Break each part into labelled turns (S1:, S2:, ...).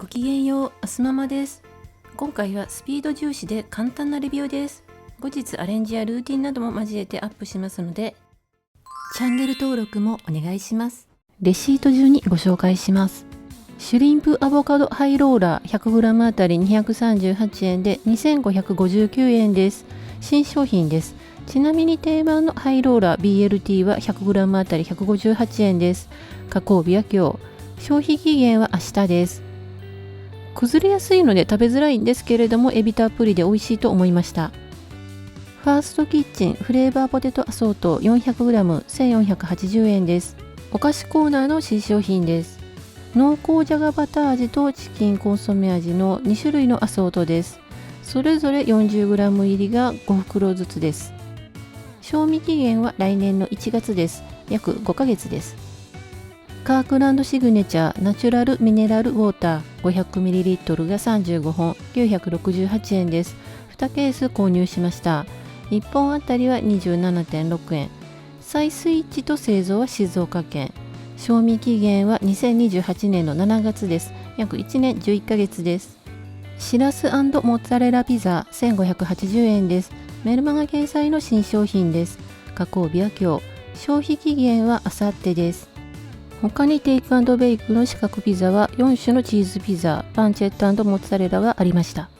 S1: ごきげんよう、あすママです。今回はスピード重視で簡単なレビューです。後日アレンジやルーティンなども交えてアップしますので、チャンネル登録もお願いします。レシート順にご紹介します。シュリンプアボカドハイローラー 100g あたり238円で2559円です。新商品です。ちなみに定番のハイローラー BLT は 100g あたり158円です。加工日は今日。消費期限は明日です。崩れやすいので食べづらいんですけれども、エビたっぷりで美味しいと思いました。ファーストキッチンフレーバーポテトアソート 400g1480 円です。お菓子コーナーの新商品です。濃厚じゃがバター味とチキンコンソメ味の2種類のアソートです。それぞれ 40g 入りが5袋ずつです。賞味期限は来年の1月です。約5ヶ月です。カークランドシグネチャーナチュラルミネラルウォーター 500ml が35本968円です。2ケース購入しました。1本あたりは 27.6 円。再スイッチと製造は静岡県。賞味期限は2028年の7月です。約1年11ヶ月です。しらす&モッツァレラピザ1580円です。メルマガ掲載の新商品です。加工日は今日。消費期限はあさってです。他にテイク&ベイクの四角ピザは4種のチーズピザ、パンチェット&モッツァレラがありました。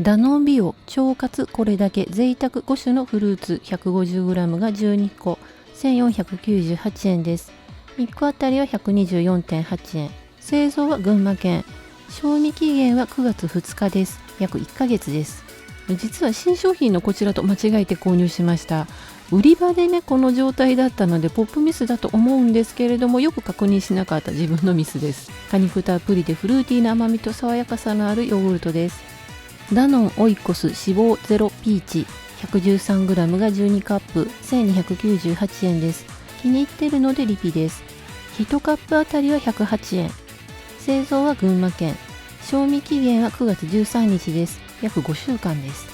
S1: ダノンビオ腸活これだけ贅沢5種のフルーツ 150g が12個1498円です。1個あたりは 124.8 円。製造は群馬県。賞味期限は9月2日です。約1ヶ月です。実は新商品のこちらと間違えて購入しました。売り場でねこの状態だったのでポップミスだと思うんですけれども、よく確認しなかった自分のミスです。果肉たっぷりでフルーティーな甘みと爽やかさのあるヨーグルトです。ダノンオイコス脂肪ゼロピーチ 113g が12カップ1298円です。気に入っているのでリピです。1カップあたりは108円。製造は群馬県。賞味期限は9月13日です。約5週間です。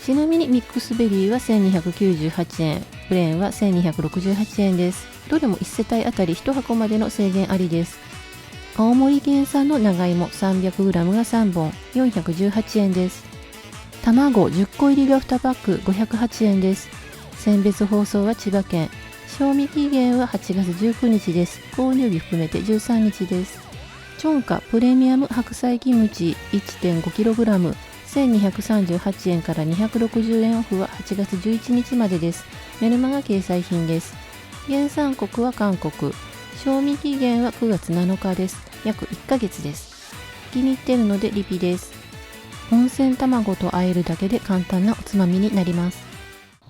S1: ちなみにミックスベリーは1298円、プレーンは1268円です。どれも1世帯あたり1箱までの制限ありです。青森県産の長芋 300g が3本418円です。卵10個入りが2パック508円です。選別包装は千葉県。賞味期限は8月19日です。購入日含めて13日です。チョンカプレミアム白菜キムチ 1.5kg 1238円から260円オフは8月11日までです。メルマガ掲載品です。原産国は韓国。賞味期限は9月7日です。約1ヶ月です。気に入っているのでリピです。温泉卵と和えるだけで簡単なおつまみになります。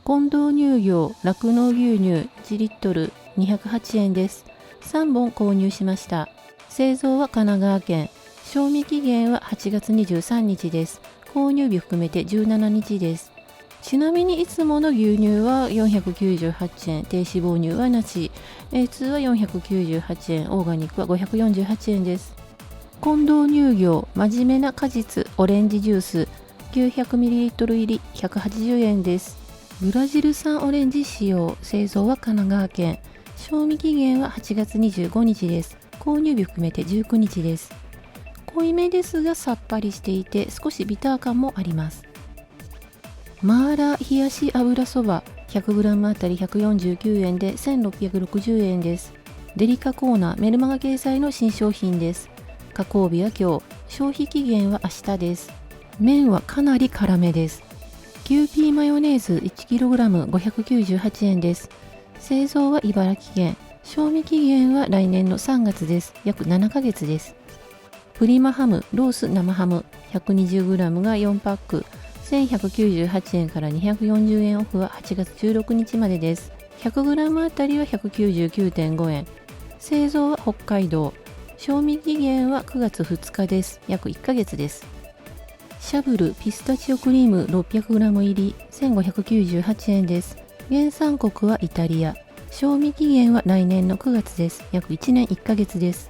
S1: 近藤乳業酪農牛乳1リットル208円です。3本購入しました。製造は神奈川県。賞味期限は8月23日です。購入日含めて17日です。ちなみにいつもの牛乳は498円、低脂肪乳はなし、A2 は498円、オーガニックは548円です。近藤乳業真面目な果実オレンジジュース 900ml 入り180円です。ブラジル産オレンジ使用、製造は神奈川県。賞味期限は8月25日です。購入日含めて19日です。濃いめですがさっぱりしていて少しビター感もあります。マーラー冷やし油そば 100g あたり149円で1660円です。デリカコーナーメルマガ掲載の新商品です。加工日は今日。消費期限は明日です。麺はかなり辛めです。キューピーマヨネーズ 1kg598 円です。製造は茨城県。賞味期限は来年の3月です。約7ヶ月です。プリマハムロース生ハム 120g が4パック1198円から240円オフは8月16日までです。100g あたりは 199.5 円。製造は北海道。賞味期限は9月2日です。約1ヶ月です。シャブルピスタチオクリーム 600g 入り1598円です。原産国はイタリア。賞味期限は来年の9月です。約1年1ヶ月です。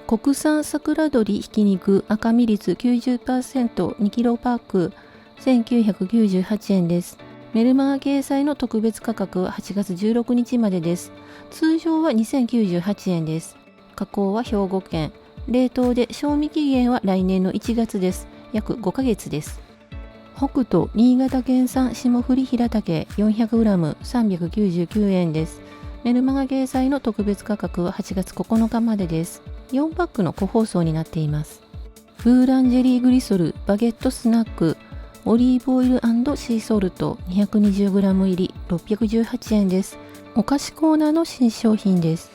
S1: 国産桜鶏ひき肉赤身率 90% 2kg パック1998円です。メルマガ掲載の特別価格は8月16日までです。通常は2098円です。加工は兵庫県。冷凍で賞味期限は来年の1月です。約5ヶ月です。北斗新潟県産霜降り平茸 400g399 円です。メルマガ掲載の特別価格は8月9日までです。4パックの個包装になっています。ブーランジェリーグリソルバゲットスナックオリーブオイル&シーソルト 220g 入り618円です。お菓子コーナーの新商品です。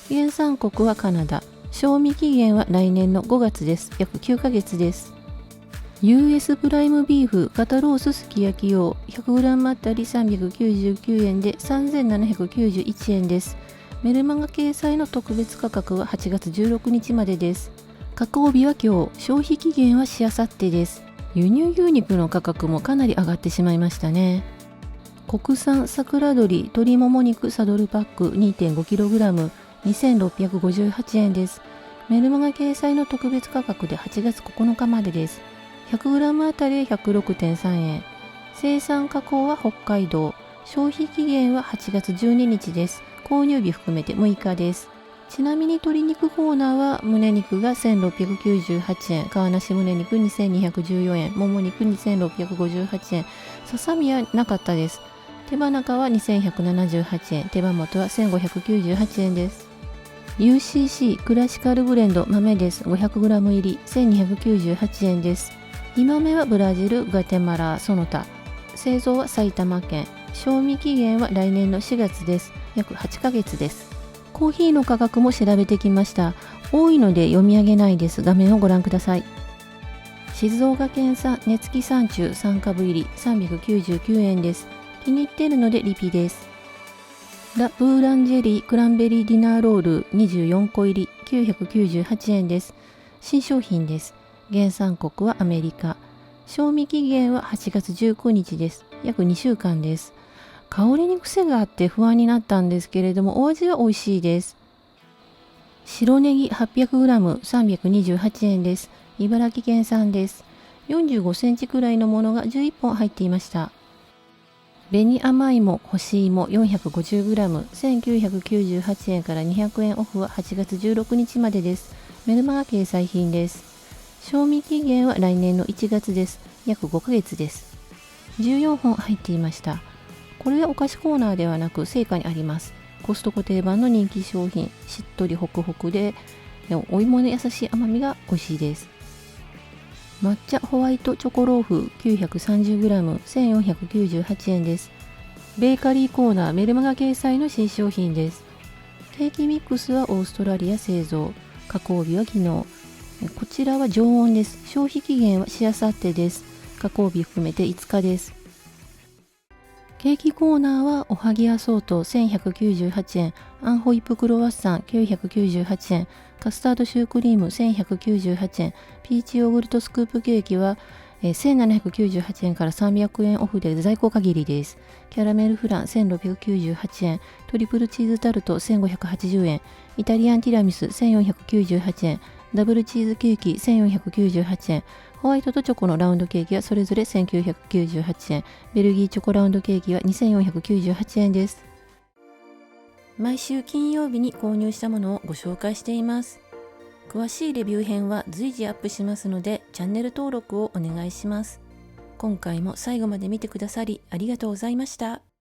S1: 原産国はカナダ。賞味期限は来年の5月です。約9ヶ月です。US プライムビーフ肩ロースすき焼き用 100g あたり399円で3791円です。メルマガ掲載の特別価格は8月16日までです。加工日は今日、消費期限はしあさってです。輸入牛肉の価格もかなり上がってしまいましたね。国産桜鶏鶏もも肉サドルパック 2.5kg 2658円です。メルマガ掲載の特別価格で8月9日までです。100g あたり 106.3 円。生産加工は北海道。消費期限は8月12日です。購入日含めて6日です。ちなみに鶏肉コーナーは胸肉が1698円、皮なし胸肉2214円、もも肉2658円、ささみはなかったです。手羽中は2178円、手羽元は1598円です。UCC クラシカルブレンド豆です。500g 入り1298円です。煮豆はブラジル、ガテマラ、その他。製造は埼玉県。賞味期限は来年の4月です。約8ヶ月です。コーヒーの価格も調べてきました。多いので読み上げないです。画面をご覧ください。静岡県産根付き山中3株入り399円です。気に入っているのでリピです。ラ・ブーランジェリークランベリーディナーロール24個入り998円です。新商品です。原産国はアメリカ。賞味期限は8月19日です。約2週間です。香りに癖があって不安になったんですけれども、お味は美味しいです。白ネギ 800g328 円です。茨城県産です。45センチくらいのものが11本入っていました。紅甘芋、干し芋 450g1998 円から200円オフは8月16日までです。メルマガ掲載品です。賞味期限は来年の1月です。約5ヶ月です。14本入っていました。これはお菓子コーナーではなく青果にあります。コストコ定番の人気商品、しっとりホクホクでお芋の優しい甘みが美味しいです。抹茶ホワイトチョコローフ 930g1498 円です。ベーカリーコーナーメルマガ掲載の新商品です。ケーキミックスはオーストラリア製造。加工日は昨日。こちらは常温です。消費期限はしあさってです。加工日含めて5日です。ケーキコーナーはおはぎやソート1198円、アンホイップクロワッサン998円、カスタードシュークリーム1198円、ピーチヨーグルトスクープケーキは1798円から300円オフで在庫限りです。キャラメルフラン1698円、トリプルチーズタルト1580円、イタリアンティラミス1498円、ダブルチーズケーキ1498円、ホワイトとチョコのラウンドケーキはそれぞれ1998円、ベルギーチョコラウンドケーキは2498円です。毎週金曜日に購入したものをご紹介しています。詳しいレビュー編は随時アップしますので、チャンネル登録をお願いします。今回も最後まで見てくださりありがとうございました。